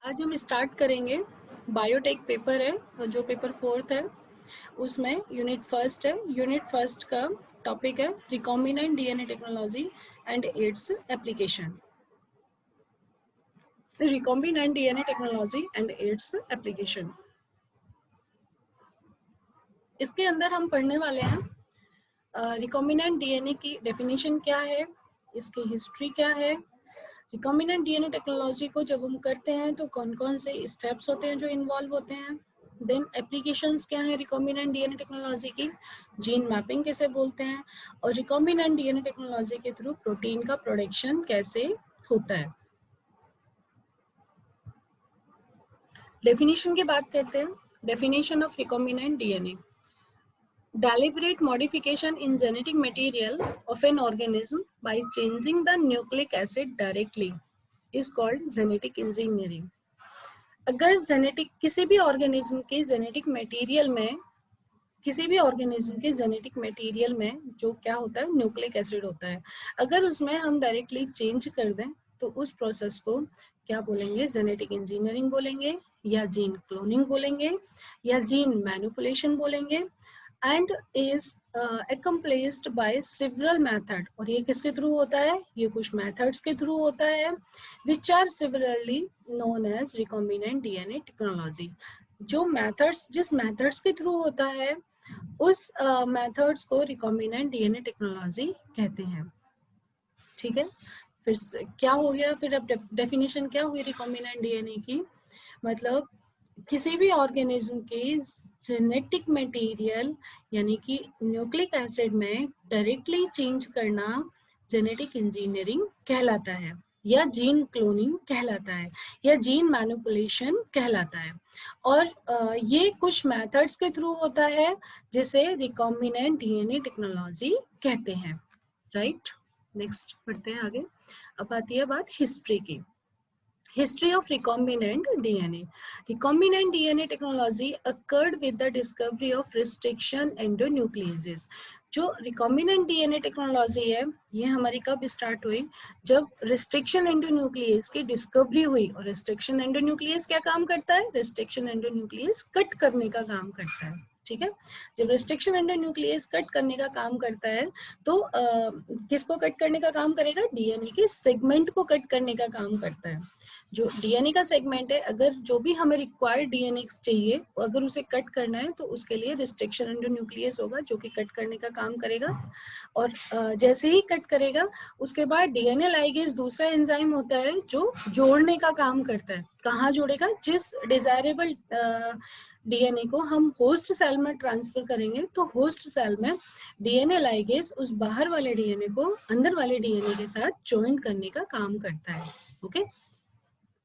आज हम स्टार्ट करेंगे। बायोटेक पेपर है और जो पेपर 4th है उसमें यूनिट फर्स्ट है। यूनिट फर्स्ट का टॉपिक है recombinant DNA technology and its application. Recombinant DNA technology and its application, इसके अंदर हम पढ़ने वाले हैं रिकॉम्बिनेंट डीएनए की डेफिनेशन क्या है, इसकी हिस्ट्री क्या है, रिकॉम्बिनेंट डीएनए टेक्नोलॉजी को जब हम करते हैं तो कौन कौन से स्टेप्स होते हैं जो इन्वॉल्व होते हैं, देन एप्लीकेशंस क्या है रिकॉम्बिनेंट डीएनए टेक्नोलॉजी की, जीन मैपिंग कैसे बोलते हैं, और रिकॉम्बिनेंट डीएनए टेक्नोलॉजी के थ्रू प्रोटीन का प्रोडक्शन कैसे होता है। डेफिनेशन की बात करते हैं। Definition of recombinant DNA: deliberate modification in genetic material of an organism by changing the nucleic acid directly is called genetic engineering। अगर जेनेटिक किसी भी ऑर्गेनिज्म के जेनेटिक मटेरियल में, किसी भी ऑर्गेनिज्म के जेनेटिक मटेरियल में जो क्या होता है, न्यूक्लिक एसिड होता है, अगर उसमें हम डायरेक्टली चेंज कर दें तो उस प्रोसेस को क्या बोलेंगे, जेनेटिक इंजीनियरिंग बोलेंगे, या जीन क्लोनिंग बोलेंगे, या जीन मैनिपुलेशन बोलेंगे, and is accomplished by several method। और ये किसके थ्रू होता है, ये कुछ मेथड्स के थ्रू होता है, which are severally known as recombinant DNA technology। जो मेथड्स, जिस मेथड्स के थ्रू होता है उस मेथड्स को रिकॉम्बिनेंट डीएनए टेक्नोलॉजी कहते हैं। ठीक है, फिर क्या हो गया, फिर अब डेफिनेशन क्या हुई रिकॉम्बिनेंट डीएनए की, मतलब किसी भी ऑर्गेनिज्म के जेनेटिक मटेरियल यानी कि न्यूक्लिक एसिड में डायरेक्टली चेंज करना जेनेटिक इंजीनियरिंग कहलाता है, या जीन क्लोनिंग कहलाता है, या जीन मैनिपुलेशन कहलाता है। और ये कुछ मेथड्स के थ्रू होता है जिसे रिकॉम्बिनेंट डीएनए टेक्नोलॉजी कहते हैं। राइट, नेक्स्ट बढ़ते हैं आगे। अब आती है बात हिस्ट्री की। History of recombinant DNA. Recombinant DNA technology occurred with the discovery of restriction endonucleases। जो रिकॉम्बिनेंट डीएनए टेक्नोलॉजी है ये हमारी कब स्टार्ट हुई, जब रिस्ट्रिक्शन एंडोन्यूक्लियस की डिस्कवरी हुई। और रिस्ट्रिक्शन एंडोन्यूक्लियस क्या काम करता है, रिस्ट्रिक्शन एंडोन्यूक्लियस कट करने का काम करता है। ठीक है, जब रिस्ट्रिक्शन एंडोन्यूक्लियस कट करने का काम करता है तो किसको कट करने का काम करेगा, डीएनए के सेगमेंट को कट करने का काम करता है। जो डीएनए का सेगमेंट है, अगर जो भी हमें रिक्वायर्ड डीएनए चाहिए अगर उसे कट करना है तो उसके लिए रिस्ट्रिक्शन एंडोन्यूक्लियस होगा जो कि कट करने का काम करेगा। और जैसे ही कट करेगा उसके बाद डीएनए लाइगेज दूसरा एंजाइम होता है जो जोड़ने का काम करता है। कहाँ जोड़ेगा, जिस डिजायरेबल डीएनए को हम होस्ट सेल में ट्रांसफर करेंगे तो होस्ट सेल में डीएनए लाइगेज उस बाहर वाले डीएनए को अंदर वाले डीएनए के साथ ज्वाइन करने का काम करता है। ओके,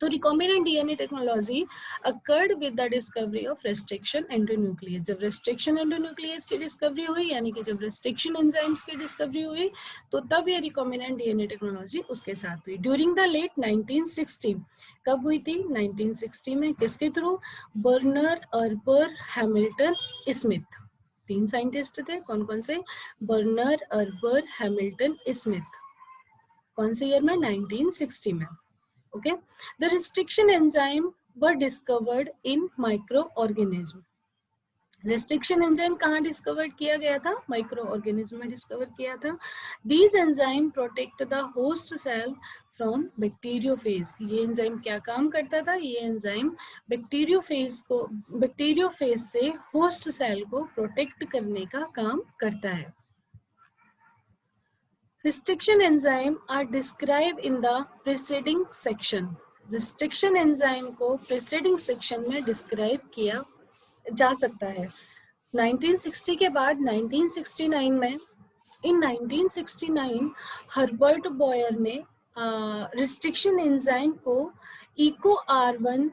तो recombinant DNA technology occurred with the discovery of restriction endonuclease. जब रेस्ट्रिक्शन एंडोन्यूक्लियस की डिस्कवरी हुई यानी कि जब रेस्ट्रिक्शन एंजाइम्स की डिस्कवरी हुई तो तब ये रिकॉम्बिनेंट डीएनए टेक्नोलॉजी उसके साथ हुई। ड्यूरिंग द लेट 1960, कब हुई थी, 1960 में, किसके through, burner harbour Hamilton Smith. 3 scientist थे, कौन कौन से, बर्नर अर्बर हैमिल्टन स्मिथ। कौन से ईयर में, 1960 में। Okay, the restriction enzyme were discovered in microorganism। Restriction enzyme कहाँ डिस्कवर किया गया था, माइक्रो ऑर्गेनिज्म में डिस्कवर किया था। These enzyme protect the host cell from bacteriophage. ये एंजाइम क्या काम करता था, ये एंजाइम बैक्टीरियोफेज से होस्ट सेल को प्रोटेक्ट करने का काम करता है। Restriction enzyme are described in the preceding section। Restriction enzyme को preceding section में describe किया जा सकता है। 1960 के बाद 1969 में, in 1969 हर्बर्ट बॉयर ने restriction enzyme को eco R1,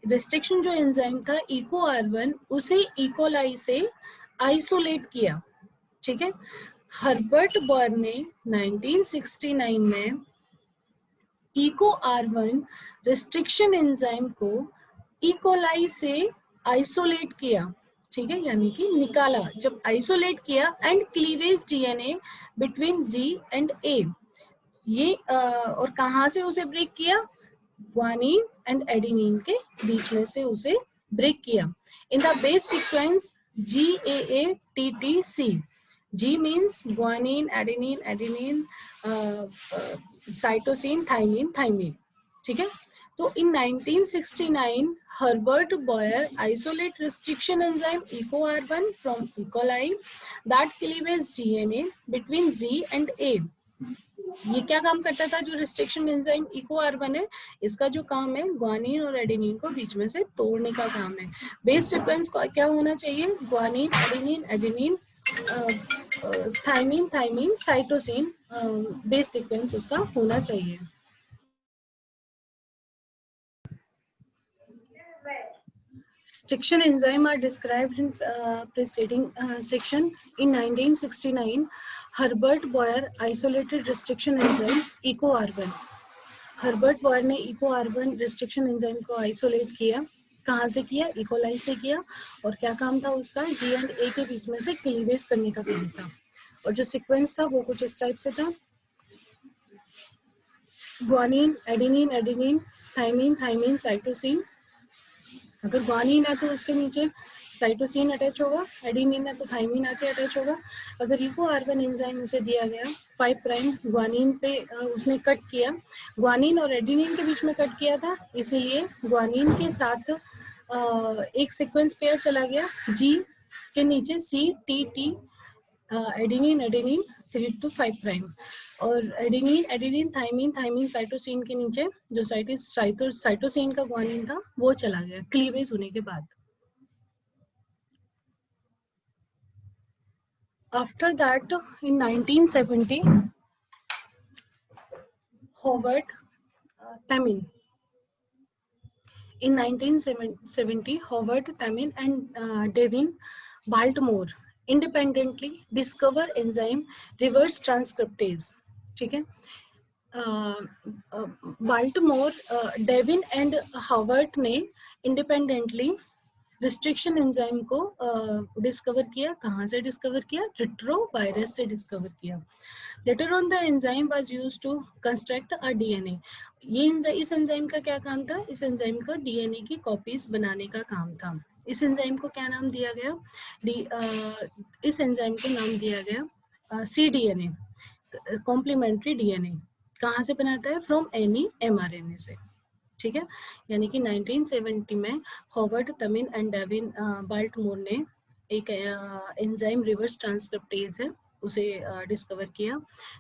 restriction जो enzyme था eco R1 उसे इकोलाई से आइसोलेट किया। ठीक है, हर्बर्ट बॉयर ने 1969 में इको R1 रेस्ट्रिक्शन एंजाइम को इकोलाई से आइसोलेट किया। ठीक है, यानी कि निकाला, जब आइसोलेट किया, and cleavage DNA between G and A. ये और कहाँ से उसे ब्रेक किया, ग्वानिन एंड एडेनिन के बीच में से उसे ब्रेक किया in the base sequence GAATTC. G means guanine, adenine, adenine, cytosine, thymine, thymine. ठीक है. तो in 1969 Herbert Boyer isolate restriction enzyme EcoR1 from E. coli that cleaves DNA between Z and A. ये क्या काम करता था? जो रिस्ट्रिक्शन एंजाइम EcoR1 है, इसका जो काम है ग्वानिन और एडेनिन को बीच में से तोड़ने का काम है. बेस सीक्वेंस क्या होना चाहिए? Guanine, adenine, adenine, thymine, thymine, cytosine. Base sequence उसका होना चाहिए. Restriction enzyme are described in preceding section. In 1969, Herbert Boyer isolated restriction enzyme EcoR1. Herbert Boyer ने EcoR1 रिस्ट्रिक्शन एंजाइम को आइसोलेट किया. कहाँ से किया? इकोलाई से किया. और क्या काम था उसका? G एंड A के बीच में से क्लीवेज करने का काम था. और जो सीक्वेंस था वो कुछ इस टाइप से था: guanine, adenine, adenine, thymine, thymine, cytosine. अगर ग्वानिन है तो उसके नीचे साइटोसिन अटैच होगा, एडेनिन है तो थाइमिन आके अटैच होगा. अगर EcoR1 एंजाइम उसे दिया गया 5 प्राइम ग्वानिन पे उसने कट किया, ग्वानिन और एडेनिन के बीच में कट किया था, इसीलिए ग्वानिन के साथ एक सीक्वेंस पेयर चला गया G के नीचे CTT, adenine, adenine 3 to 5 prime, और adenine, adenine, thymine, thymine, cytosine के नीचे जो साइटोसिन का ग्वानिन था वो चला गया क्लीवेज होने के बाद. After that, in 1970, Howard Tamin. In 1970, Howard Tamin and Devin Baltimore independently discover enzyme reverse transcriptase. ठीक है. बाल्टीमोर, डेविन एंड हावर्ड ने इंडिपेंडेंटली रिस्ट्रिक्शन एंजाइम को डिस्कवर किया. कहाँ से डिस्कवर किया? रिट्रोवायरस से डिस्कवर किया. Later on the enzyme was used to construct a DNA. ये इस एंजाइम का क्या काम था? इस एंजाइम का डीएनए की कॉपीज बनाने का काम था. इस एंजाइम को क्या नाम दिया गया? इस एंजाइम को नाम दिया गया cDNA, कॉम्प्लीमेंट्री डीएनए. कहाँ से बनाता है? फ्रॉम एनी mRNA से. ठीक है. यानी कि 1970 में हॉवर्ड तमिन एंड डेविन बाल्टीमोर ने एक एंजाइम रिवर्स ट्रांसक्रिप्टेज है उसे डिस्कवर किया.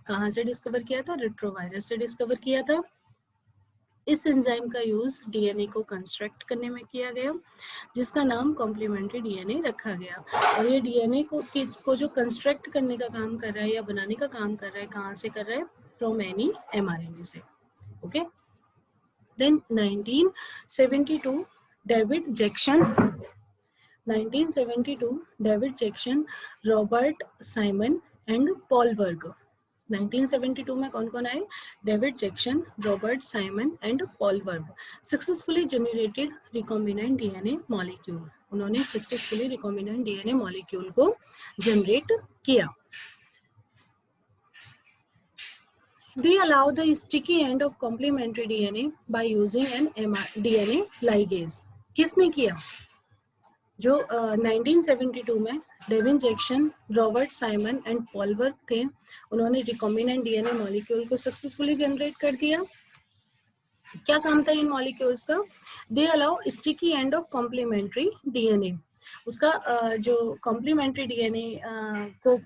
कहाँ से डिस्कवर किया था? रिट्रोवायरस से डिस्कवर किया था. इस एंजाइम का यूज डीएनए को कंस्ट्रक्ट करने में किया गया, जिसका नाम कॉम्प्लीमेंट्री डीएनए रखा गया. और ये डीएनए को जो कंस्ट्रक्ट करने का काम कर रहा है या बनाने का काम कर रहा है, कहाँ से कर रहा है? फ्रॉम एनी mRNA से. Okay. Then 1972, David Jackson. 1972, David Jackson, Robert Simon and Paul Berg. 1972 में कौन कौन आए? David Jackson, Robert Simon and Paul Berg. Successfully generated recombinant DNA molecule. उन्होंने सक्सेसफुली रिकॉम्बिनेंट डीएनए मॉलिक्यूल को जनरेट किया. They allow the sticky end of complementary DNA by using an DNA ligase. किसने किया? जो 1972 में Devin Jackson, Robert Simon and Paul Berg थे, उन्होंने recombinant DNA molecule को सक्सेसफुली जनरेट कर दिया. क्या काम था इन मॉलिक्यूल्स का? They allow sticky end of complementary DNA. उसका जो कॉम्प्लीमेंट्री डीएनए को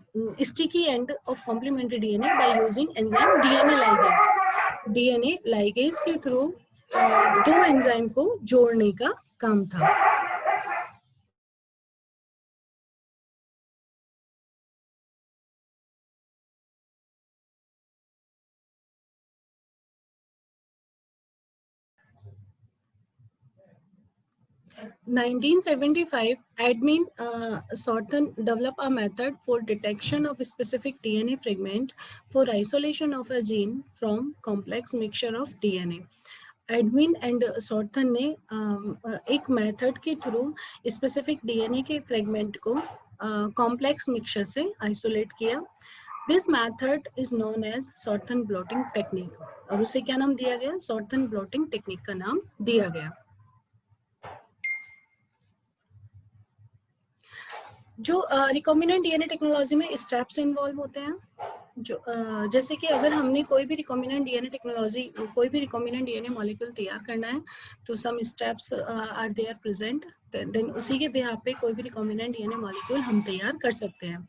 sticky end of complementary DNA by using enzyme DNA ligase. DNA ligase के थ्रू दो एंजाइम को जोड़ने का काम था. In 1975, Edwin Sorton developed a method for detection of a specific DNA fragment for isolation of a gene from complex mixture of DNA. Edwin and Southern ने एक method के थ्रू स्पेसिफिक डीएनए के fragment को complex mixture से isolate किया. This method is known as Southern blotting technique, और उसे क्या नाम दिया गया? सॉर्थन ब्लॉटिंग टेक्निक का नाम दिया गया। जो रिकॉम्बिनेंट डीएनए टेक्नोलॉजी में स्टेप्स इन्वॉल्व होते हैं, जो जैसे कि अगर हमने कोई भी रिकॉम्बिनेंट डीएनए टेक्नोलॉजी, कोई भी रिकॉम्बिनेंट डीएनए मॉलिक्यूल तैयार करना है, तो some steps are there present, then उसी के बिहाफ पे कोई भी रिकॉम्बिनेंट डीएनए मॉलिक्यूल हम तैयार कर सकते हैं।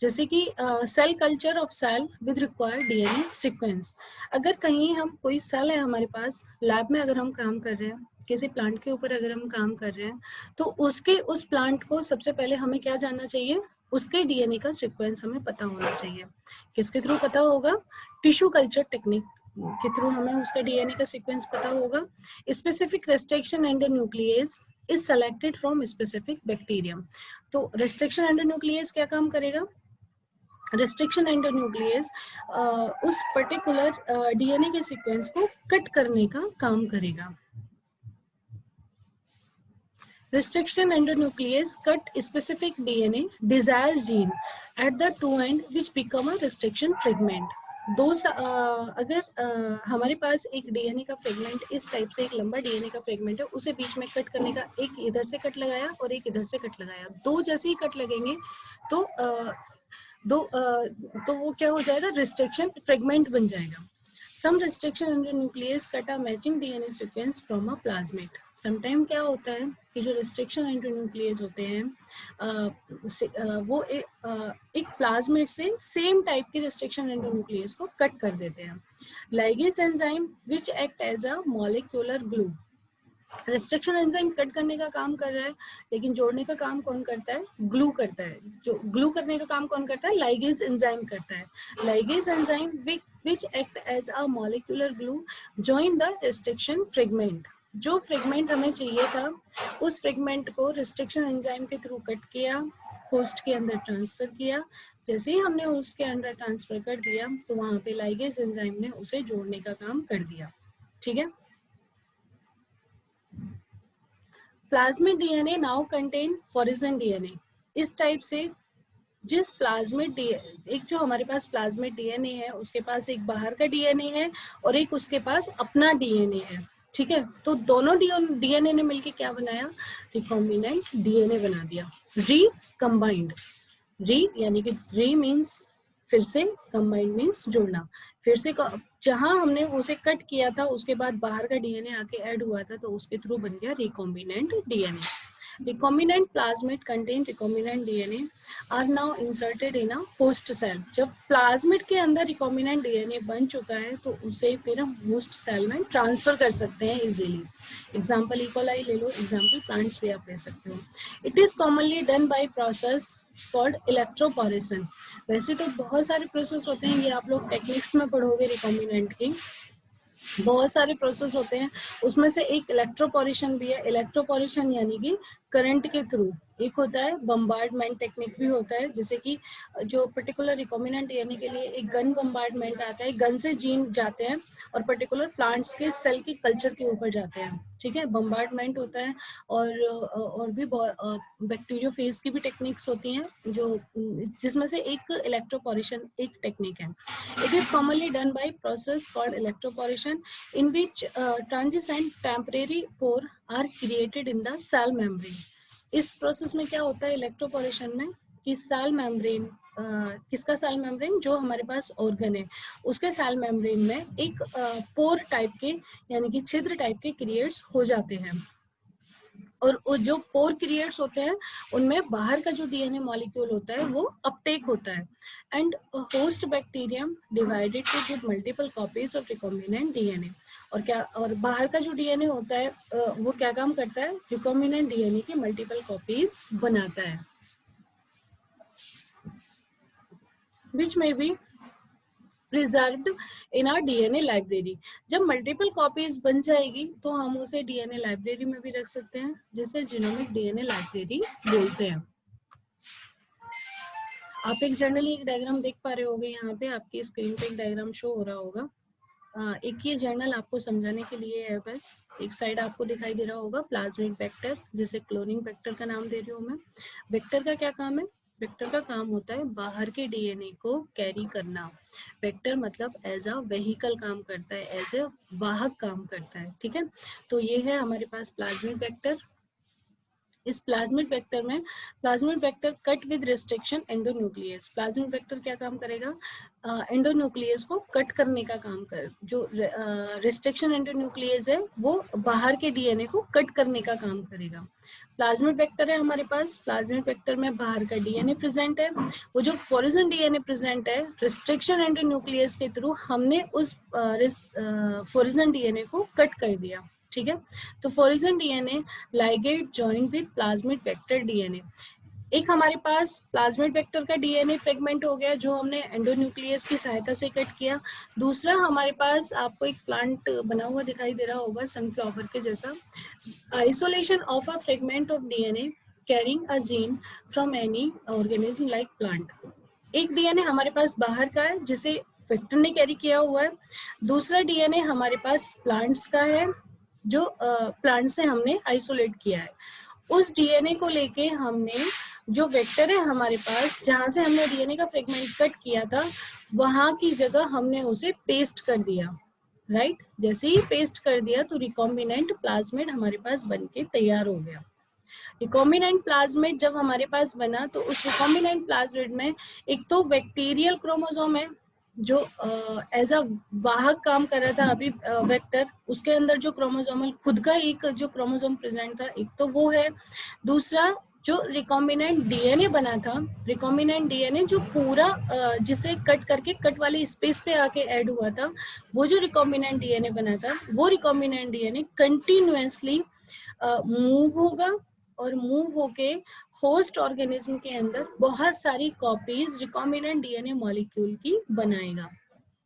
जैसे कि cell culture of cell with required DNA sequence. अगर कहीं हम, कोई सेल है हमारे पास, लैब में अगर हम काम कर रहे हैं, किसी प्लांट के ऊपर अगर हम काम कर रहे हैं, तो उसके उस प्लांट को सबसे पहले हमें क्या जानना चाहिए? उसके डीएनए का सीक्वेंस हमें पता होना चाहिए। किसके थ्रू पता होगा? टिश्यू कल्चर टेक्निक के थ्रू हमें उसका डीएनए का सीक्वेंस पता होगा। Specific restriction endonuclease is selected from specific bacterium. तो रेस्ट्रिक्शन एंडोन्यूक्लियस क्या काम करेगा? रेस्ट्रिक्शन एंडोन्यूक्लियस उस पर्टिकुलर डीएनए के सीक्वेंस को कट करने का काम करेगा। Restriction endonuclease cut specific DNA desired gene at the two end which become a restriction fragment. दो अगर हमारे पास एक डीएनए का फ्रेगमेंट इस टाइप से, एक लंबा डीएनए का फ्रेगमेंट है, उसे बीच में कट करने का, एक इधर से कट लगाया और एक इधर से कट लगाया, दो जैसे ही कट लगेंगे तो तो वो क्या हो जाएगा? रिस्ट्रिक्शन फ्रेगमेंट बन जाएगा। Some restriction endonuclease cut a matching DNA sequence from a plasmid. Sometime क्या होता है कि जो restriction endonuclease होते हैं वो एक प्लाज्मिड से सेम टाइप के restriction endonuclease को कट कर देते हैं। Ligase enzyme which act as a molecular glue. Restriction enzyme cut करने का काम कर रहा है, लेकिन जोड़ने का काम कौन करता है? ग्लू करता है। जो ग्लू करने का काम कौन करता है? लाइगेज एंजाइम करता है। Ligase enzyme which act as a molecular glue join the restriction fragment. जो फ्रेगमेंट हमें चाहिए था, उस फ्रेगमेंट को रेस्ट्रिक्शन एंजाइम के थ्रू कट किया, होस्ट के अंदर ट्रांसफर किया। जैसे ही हमने होस्ट के अंदर ट्रांसफर कर दिया, तो वहां पे लाइगेज एंजाइम ने उसे जोड़ने का काम कर दिया। ठीक है। Plasmid DNA now contain foreign DNA. इस टाइप से जिस प्लाज्मिड एक जो हमारे पास प्लाज्मिड डीएनए है, उसके पास एक बाहर का डीएनए है और एक उसके पास अपना डीएनए है। ठीक है, तो दोनों डीएनए ने मिलके क्या बनाया? रिकॉम्बिनेंट डीएनए बना दिया। रिकम्बाइंड, री यानी कि री मीन्स फिर से, कंबाइंड मीन्स जोड़ना। फिर से जहां हमने उसे कट किया था, उसके बाद बाहर का डीएनए आके ऐड हुआ था, तो उसके थ्रू बन गया recombinant DNA. Recombinant plasmid contain recombinant DNA are now inserted in a host cell. जब प्लाज्मिड के अंदर रिकॉम्बिनेंट डीएनए बन चुका है, तो उसे फिर हम होस्ट सेल में ट्रांसफर कर सकते हैं इजीली। एग्जाम्पल इकोलाई ले लो, एग्जाम्पल प्लांट्स भी आप ले सकते हो। It is commonly done by process called electroporation. वैसे तो बहुत सारे प्रोसेस होते हैं, ये आप लोग टेक्निक्स में पढ़ोगे रिकॉम्बिनेंट की, बहुत सारे प्रोसेस होते हैं। उसमें से एक इलेक्ट्रोपोरेशन भी है। इलेक्ट्रोपोरेशन यानी कि करंट के थ्रू। एक होता है बम्बार्डमेंट टेक्निक भी होता है, जैसे कि जो पर्टिकुलर रिकॉम्बिनेंट डीएनए के लिए एक गन बम्बार्डमेंट आता है, गन से जीन जाते हैं और पर्टिकुलर प्लांट्स के सेल के कल्चर के ऊपर जाते हैं। ठीक है, बम्बार्डमेंट होता है। और भी बैक्टीरियोफेज की भी टेक्निक्स होती हैं, जो जिसमें से एक इलेक्ट्रोपोरेशन एक टेक्निक है। It is commonly done by process called electroporation, in which transient temporary pore are created in the cell membrane. इस प्रोसेस में क्या होता है इलेक्ट्रोपोरेशन में, कि सेल मेम्ब्रेन, किसका सेल मेम्ब्रेन? जो हमारे पास ऑर्गन है, उसके सेल मेम्ब्रेन में एक पोर टाइप के यानी कि छिद्र टाइप के क्रिएट्स हो जाते हैं। और जो पोर क्रिएट्स होते हैं, उनमें बाहर का जो डीएनए मॉलिक्यूल होता है वो अपटेक होता है, and host bacterium divided to give multiple copies of recombinant DNA. और बाहर का जो डीएनए होता है वो क्या काम करता है? रिकॉम्बिनेंट डीएनए की मल्टीपल कॉपीज बनाता है, विच में be preserved in our DNA library. जब मल्टीपल कॉपीज बन जाएगी, तो हम उसे डीएनए लाइब्रेरी में भी रख सकते हैं, जिसे जीनोमिक डीएनए लाइब्रेरी बोलते हैं। आप एक जनरली एक डायग्राम देख पा रहे होगे, यहाँ पे आपकी स्क्रीन पे एक डायग्राम शो हो रहा होगा। एक ये जर्नल आपको समझाने के लिए है बस। एक साइड आपको दिखाई दे रहा होगा प्लाज्मिड वेक्टर, जिसे क्लोनिंग वेक्टर का नाम दे रही हूँ मैं। वेक्टर का क्या काम है? वेक्टर का काम होता है बाहर के डीएनए को कैरी करना। वेक्टर मतलब एज अ व्हीकल काम करता है, एज ए वाहक काम करता है, ठीक है। तो ये है हमारे पास प्लाज्मिड वेक्टर। इस प्लाज्मिड वेक्टर में plasmid vector cut with restriction endonuclease. Plasmid vector क्या काम करेगा? एंडोन्यूक्लियस को कट करने का काम कर, जो रिस्ट्रिक्शन एंडोन्यूक्लियस है वो बाहर के डीएनए को कट करने का काम करेगा। प्लाज्मिड वेक्टर है हमारे पास, प्लाज्मिड वेक्टर में बाहर का डीएनए प्रेजेंट है। वो जो फोरिजन डीएनए प्रेजेंट है, रिस्ट्रिक्शन एंडोन्यूक्लियस के थ्रू हमने उस फोरिजन डीएनए को कट कर दिया, ठीक है। तो foreign DNA ligate join with plasmid vector DNA. एक हमारे पास प्लाज्मिड वेक्टर का डीएनए फ्रेगमेंट हो गया जो हमने एंडोन्यूक्लियस की सहायता से कट किया। दूसरा हमारे पास आपको एक प्लांट बना हुआ दिखाई दे रहा होगा सनफ्लावर के जैसा। Isolation of a fragment of DNA carrying a gene from any organism like plant. एक डीएनए हमारे पास बाहर का है जिसे वेक्टर ने कैरी किया हुआ है। दूसरा डीएनए हमारे पास प्लांट्स का है जो प्लांट से हमने आइसोलेट किया है। उस डीएनए को लेके हमने जो वेक्टर है हमारे पास, जहां से हमने डीएनए का फ्रेगमेंट कट किया था, वहां की जगह हमने उसे पेस्ट कर दिया, राइट। जैसे ही पेस्ट कर दिया तो रिकॉम्बिनेंट प्लाज्मिड हमारे पास बनके तैयार हो गया। रिकॉम्बिनेंट प्लाज्मिड जब हमारे पास बना तो उस रिकॉम्बिनेंट प्लाज्मिड में एक तो बैक्टीरियल क्रोमोसोम है जो एज अ वाहक काम कर रहा था अभी वेक्टर, उसके अंदर जो क्रोमोसोमल खुद का एक जो क्रोमोसोम प्रेजेंट था, एक तो वो है। दूसरा जो रिकॉम्बिनेंट डीएनए बना था, रिकॉम्बिनेंट डीएनए जो पूरा जिसे कट करके कट वाली स्पेस पे आके ऐड हुआ था, वो जो रिकॉम्बिनेंट डीएनए बना था, वो रिकॉम्बिनेंट डीएनए कंटिन्यूअसली मूव होगा और मूव होके होस्ट ऑर्गेनिज्म के अंदर बहुत सारी कॉपीज रिकॉम्बिनेंट डीएनए मॉलिक्यूल की बनाएगा,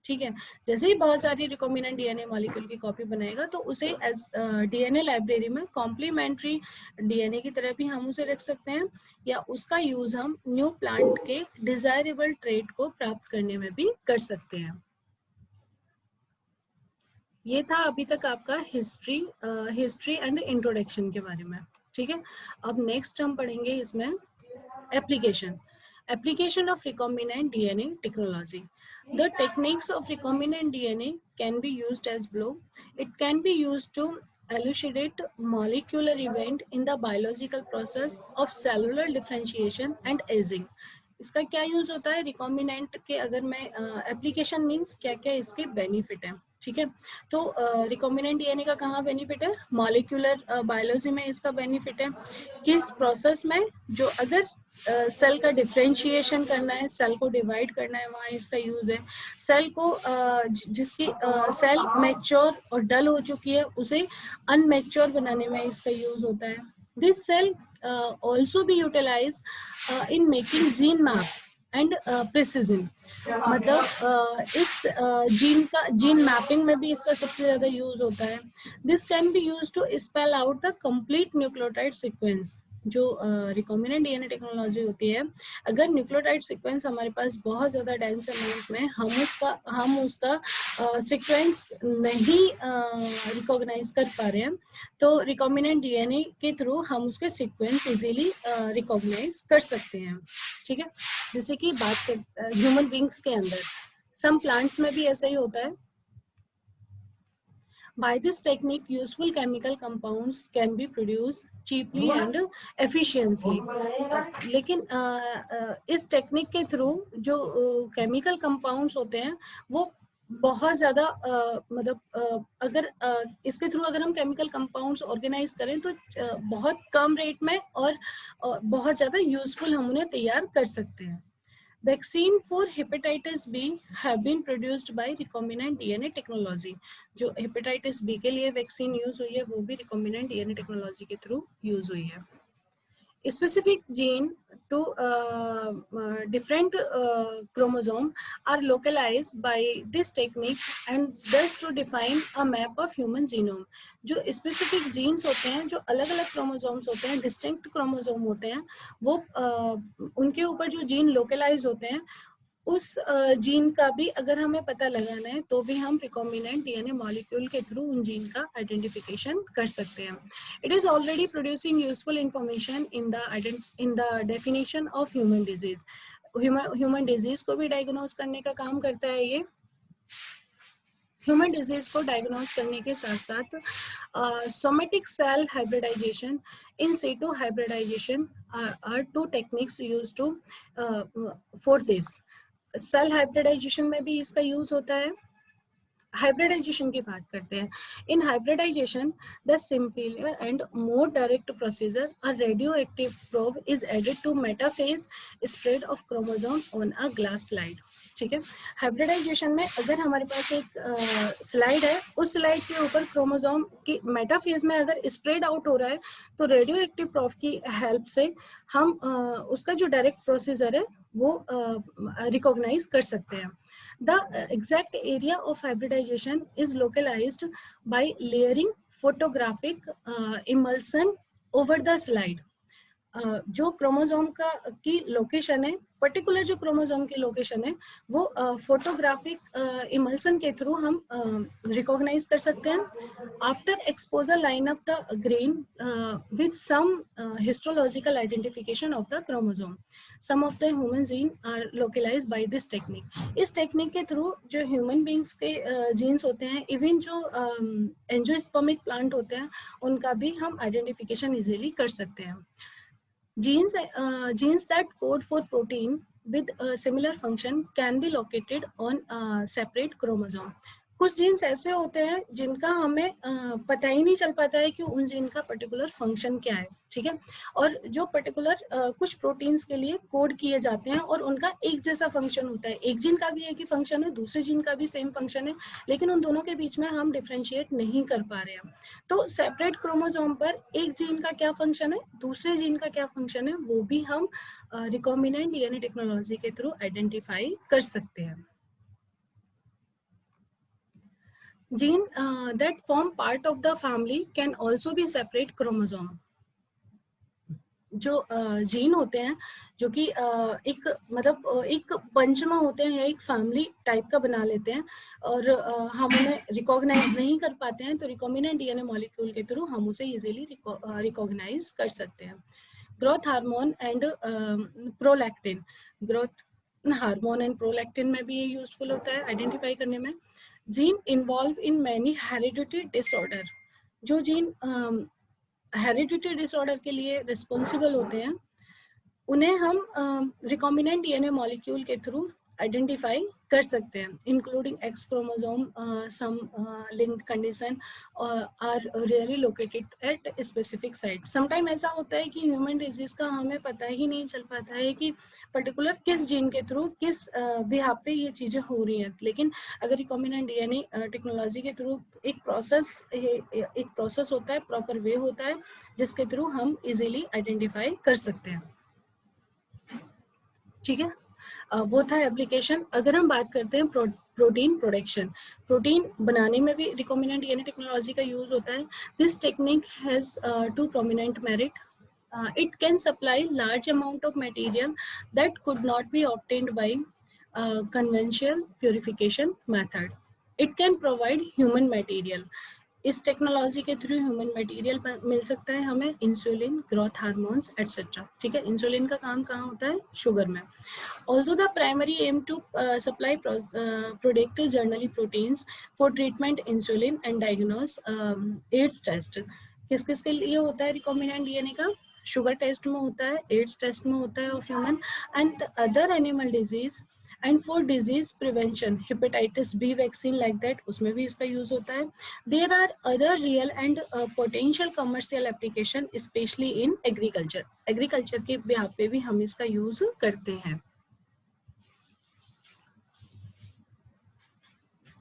ठीक है। जैसे ही बहुत सारी रिकॉम्बिनेंट डीएनए मॉलिक्यूल की कॉपी बनाएगा तो उसे एज डीएनए लाइब्रेरी में कॉम्प्लीमेंट्री डीएनए की तरह भी हम उसे रख सकते हैं, या उसका यूज हम न्यू प्लांट के डिजायरेबल ट्रेट को प्राप्त करने में भी कर सकते हैं। ये था अभी तक आपका हिस्ट्री एंड इंट्रोडक्शन के बारे में, ठीक है। अब नेक्स्ट हम पढ़ेंगे इसमें application of recombinant DNA technology. The techniques of recombinant DNA can be used as below. It can be used to elucidate molecular event in the biological process of cellular differentiation and aging. इसका क्या use होता है recombinant के? अगर मैं application means क्या क्या इसके बेनिफिट है, ठीक है। तो रिकॉम्बिनेंट डीएनए का कहाँ बेनिफिट है? मॉलिक्यूलर बायोलॉजी में इसका बेनिफिट है। किस प्रोसेस में? जो अगर सेल का डिफ्रेंशिएशन करना है, सेल को डिवाइड करना है, वहाँ इसका यूज है। सेल को जिसकी सेल मैच्योर और डल हो चुकी है उसे अनमैच्योर बनाने में इसका यूज होता है। This cell also be utilized in making gene map and precision। मतलब इस जीन मैपिंग में भी इसका सबसे ज्यादा यूज होता है। This can be use to spell out the complete nucleotide sequence. जो रिकॉम्बिनेंट डीएनए टेक्नोलॉजी होती है, अगर न्यूक्लियोटाइड सीक्वेंस हमारे पास बहुत ज्यादा डेंस अमाउंट में हम उसका सीक्वेंस नहीं रिकॉग्नाइज कर पा रहे हैं, तो रिकॉम्बिनेंट डीएनए के थ्रू हम उसके सीक्वेंस इजीली रिकॉग्नाइज कर सकते हैं, ठीक है। जैसे कि बात कर ह्यूमन बींग्स के अंदर, सम प्लांट्स में भी ऐसा ही होता है। By this technique, useful chemical compounds can be produced cheaply and efficiently। लेकिन इस टेक्निक के थ्रू जो केमिकल कंपाउंड्स होते हैं वो बहुत ज्यादा मतलब अगर इसके थ्रू अगर हम केमिकल कंपाउंड्स ऑर्गेनाइज करें तो बहुत कम रेट में और बहुत ज्यादा यूजफुल हम उन्हें तैयार कर सकते हैं। Vaccine for hepatitis B have been produced by recombinant DNA technology. जो हेपेटाइटिस बी के लिए वैक्सीन यूज हुई है वो भी रिकॉम्बिनेंट डीएनए टेक्नोलॉजी के थ्रू यूज हुई है। Specific gene to different chromosome are localized by this technique and thus to define a map of human genome। जो specific genes होते हैं, जो अलग अलग chromosomes होते हैं, distinct chromosome होते हैं, वो उनके ऊपर जो जीन localize होते हैं उस जीन का भी अगर हमें पता लगाना है तो भी हम रिकॉम्बिनेंट डीएनए मॉलिक्यूल के थ्रू उन जीन का आइडेंटिफिकेशन कर सकते हैं. It is already producing useful information in the definition of human disease. Human disease को भी डायग्नोज करने का काम करता है ये. ह्यूमन डिजीज को डायग्नोज करने के साथ साथ somatic cell hybridization, in situ hybridization are two techniques use to for this. Cell hybridization में भी इसका यूज होता है. हाइब्रिडाइजेशन की बात करते हैं. In hybridization the simpler and more direct procedure, a radioactive probe is added to metaphase spread of chromosome on a glass slide. ठीक है. हाइब्रिडाइजेशन में अगर हमारे पास एक स्लाइड है, उस स्लाइड के ऊपर क्रोमोसोम की मेटाफेज में अगर स्प्रेड आउट हो रहा है तो रेडियो एक्टिव प्रोब की हेल्प से हम उसका जो डायरेक्ट प्रोसीजर है वो रिकॉग्नाइज कर सकते हैं. The exact area of hybridization is localized by layering photographic emulsion over the slide. जो क्रोमोसोम का की लोकेशन है, पर्टिकुलर जो क्रोमोसोम की लोकेशन है वो फोटोग्राफिक इमल्सन के थ्रू हम रिकॉग्नाइज कर सकते हैं. After exposure line up the grain with some histological identification of the chromosome. Some of the human gene are localized by this technique. इस टेक्निक के थ्रू जो ह्यूमन बींग्स के genes होते हैं, इवन जो एंजियोस्पर्मिक प्लांट होते हैं, उनका भी हम आइडेंटिफिकेशन इजीली कर सकते हैं. Genes that code for protein with a similar function can be located on a separate chromosome. कुछ जीन्स ऐसे होते हैं जिनका हमें पता ही नहीं चल पाता है कि उन जीन का पर्टिकुलर फंक्शन क्या है. ठीक है. और जो पर्टिकुलर कुछ प्रोटीन्स के लिए कोड किए जाते हैं और उनका एक जैसा फंक्शन होता है. एक जीन का भी एक ही फंक्शन है, दूसरे जीन का भी सेम फंक्शन है, लेकिन उन दोनों के बीच में हम डिफ्रेंशिएट नहीं कर पा रहे हैं. तो सेपरेट क्रोमोसोम पर एक जीन का क्या फंक्शन है, दूसरे जीन का क्या फंक्शन है, वो भी हम रिकॉम्बिनेंट डीएनए टेक्नोलॉजी के थ्रू आइडेंटिफाई कर सकते हैं. Gene that form part of the family can also be separate chromosome. जो जीन होते हैं जो कि एक मतलब एक पंच में होते हैं या एक फैमिली टाइप का बना लेते हैं और हम उन्हें रिकॉग्नाइज नहीं कर पाते हैं, तो रिकॉम्बिनेंट डीएनए मॉलिक्यूल के थ्रू हम उसे इजीली रिकॉग्नाइज कर सकते हैं. Growth hormone and prolactin. Growth hormone and prolactin में भी ये यूजफुल होता है आइडेंटिफाई करने में. Gene involve in many hereditary disorder. जो जीन हेरिडिटरी डिसऑर्डर के लिए रिस्पॉन्सिबल होते हैं, उन्हें हम रिकॉम्बिनेंट डीएनए मॉलिक्यूल के थ्रू आइडेंटिफाई कर सकते हैं, including X chromosome. Some linked condition are really located at specific site. Sometime ऐसा होता है कि ह्यूमन डिजीज का हमें पता ही नहीं चल पाता है कि पर्टिकुलर किस जीन के थ्रू किस बिहाफ पे ये चीजें हो रही हैं, लेकिन अगर रिकॉम्बिनेंट डीएनए टेक्नोलॉजी के थ्रू एक प्रोसेस होता है, प्रॉपर वे होता है, जिसके थ्रू हम इजीली आइडेंटिफाई कर सकते हैं. ठीक है. वो था एप्लीकेशन. अगर हम बात करते हैं प्रोटीन प्रोडक्शन, प्रोटीन बनाने में भी रिकॉम्बिनेंट डीएनए टेक्नोलॉजी का यूज होता है. This technique has to prominent merit. It can supply large amount of material that could not be obtained by conventional purification method. It can provide human material. इस technology के through human material मिल सकता है हमें, insulin, growth hormones etcetera. ठीक है. Insulin का काम कहाँ होता है? शुगर में. Although the primary aim to supply product generally proteins for treatment insulin and diagnose AIDS test. किस किस के लिए होता है रिकॉम्बिनेंट डीएनए का? शुगर टेस्ट में होता है, एड्स टेस्ट में होता है of human, and other animal disease and for disease prevention, hepatitis B vaccine like that, उसमें भी इसका यूज होता है. There are other real and potential commercial application specially in agriculture. Agriculture के बिहाफ पे भी हम इसका यूज करते हैं.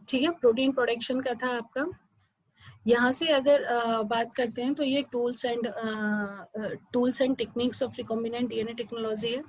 ठीक है. प्रोटीन प्रोडक्शन का था आपका. यहाँ से अगर बात करते हैं तो ये tools and techniques of recombinant DNA technology है.